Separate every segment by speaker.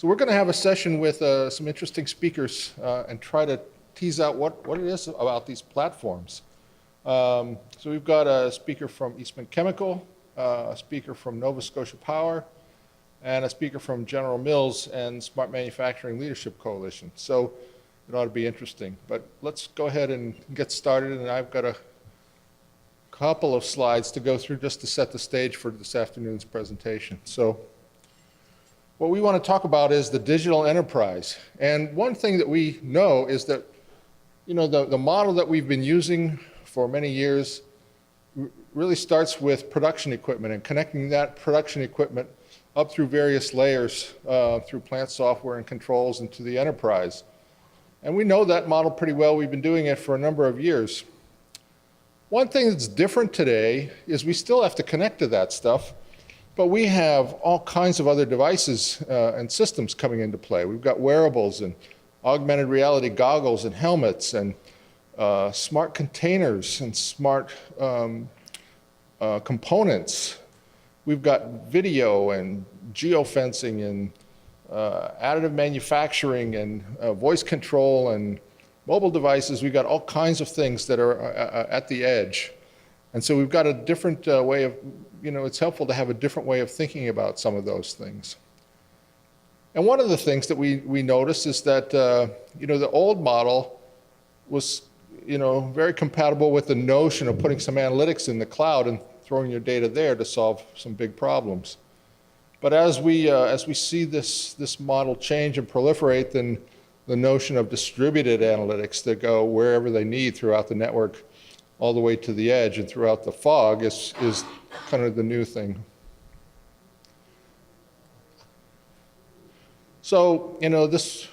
Speaker 1: So we're going to have a session with some interesting speakers and try to tease out what it is about these platforms. So we've got a speaker from Eastman Chemical, a speaker from Nova Scotia Power, and a speaker from General Mills and Smart Manufacturing Leadership Coalition. So it ought to be interesting. But let's go ahead and get started, and I've got a couple of slides to go through just to set the stage for this afternoon's presentation. So what we want to talk about is the digital enterprise. And one thing that we know is that, you know, the model that we've been using for many years really starts with production equipment and connecting that production equipment up through various layers through plant software and controls into the enterprise. And we know that model pretty well. We've been doing it for a number of years. One thing that's different today is we still have to connect to that stuff, but we have all kinds of other devices and systems coming into play. We've got wearables and augmented reality goggles and helmets and smart containers and smart components. We've got video and geofencing and additive manufacturing and voice control and mobile devices. We've got all kinds of things that are at the edge. And so we've got a different way of, you know, it's helpful to have a different way of thinking about some of those things. And one of the things that we noticed is that, you know, the old model was, you know, very compatible with the notion of putting some analytics in the cloud and throwing your data there to solve some big problems. But as we see this model change and proliferate, then the notion of distributed analytics that go wherever they need throughout the network, all the way to the edge and throughout the fog is kind of the new thing. So, you know, this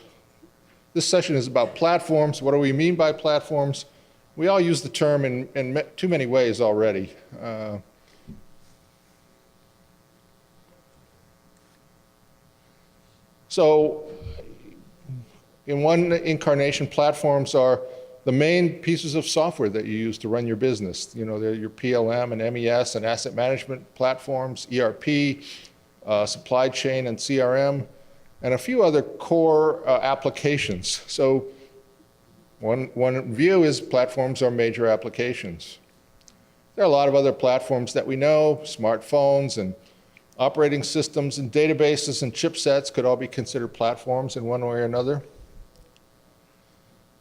Speaker 1: session is about platforms. What do we mean by platforms? We all use the term in too many ways already. So, in one incarnation, platforms are the main pieces of software that you use to run your business. You know, they're your PLM and MES and asset management platforms, ERP, supply chain and CRM, and a few other core applications. So one view is platforms are major applications. There are a lot of other platforms that we know, smartphones and operating systems and databases and chipsets could all be considered platforms in one way or another.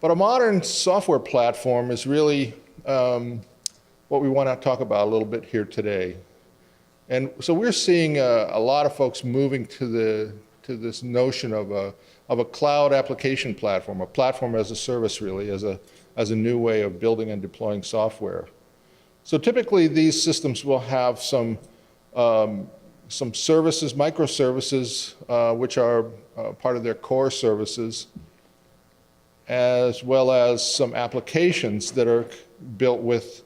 Speaker 1: But a modern software platform is really what we want to talk about a little bit here today. And so we're seeing a lot of folks moving to this notion of a cloud application platform, a platform as a service really, as a new way of building and deploying software. So typically these systems will have some services, microservices, which are part of their core services, as well as some applications that are built with,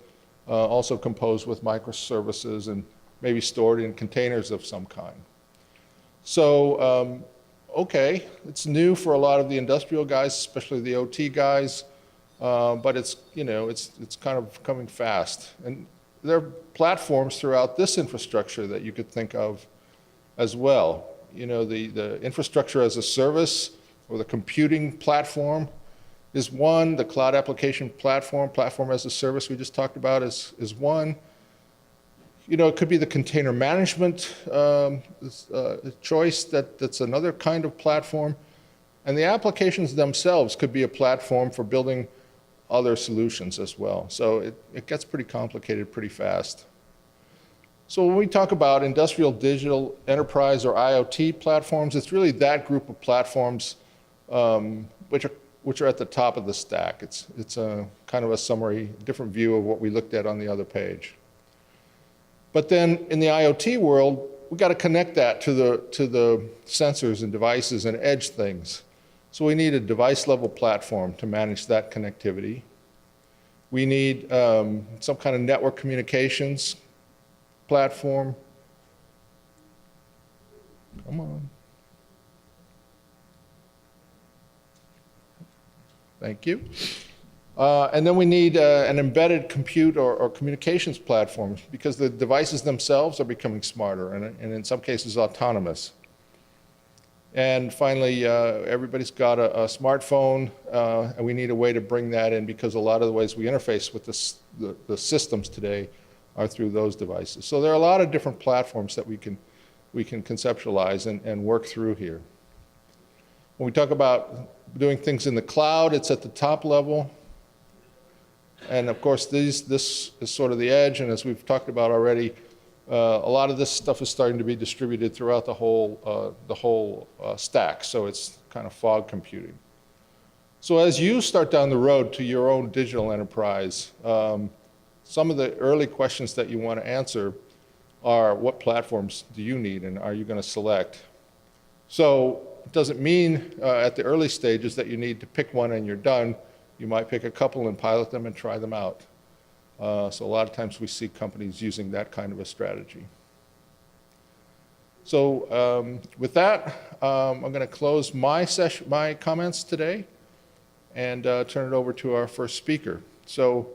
Speaker 1: also composed with microservices and maybe stored in containers of some kind. So, okay, it's new for a lot of the industrial guys, especially the OT guys, but it's, you know, it's kind of coming fast. And there are platforms throughout this infrastructure that you could think of as well. You know, the infrastructure as a service or the computing platform is one. The cloud application platform as a service we just talked about is one. You know, it could be the container management choice that's another kind of platform. And the applications themselves could be a platform for building other solutions as well. So it gets pretty complicated pretty fast. So when we talk about industrial digital enterprise or IoT platforms, it's really that group of platforms which are at the top of the stack. It's a kind of a summary, different view of what we looked at on the other page. But then in the IoT world, we got to connect that to the sensors and devices and edge things. So we need a device level platform to manage that connectivity. We need some kind of network communications platform. Come on. Thank you. And then we need an embedded compute or communications platform because the devices themselves are becoming smarter and in some cases autonomous. And finally, everybody's got a smartphone, and we need a way to bring that in because a lot of the ways we interface with the systems today are through those devices. So there are a lot of different platforms that we can conceptualize and work through here. When we talk about doing things in the cloud, it's at the top level. And of course, this is sort of the edge, and as we've talked about already, a lot of this stuff is starting to be distributed throughout the whole stack, so it's kind of fog computing. So as you start down the road to your own digital enterprise, some of the early questions that you want to answer are, what platforms do you need, and are you going to select? So it doesn't mean at the early stages that you need to pick one and you're done. You might pick a couple and pilot them and try them out. So a lot of times we see companies using that kind of a strategy. So with that, I'm going to close my comments today and turn it over to our first speaker. So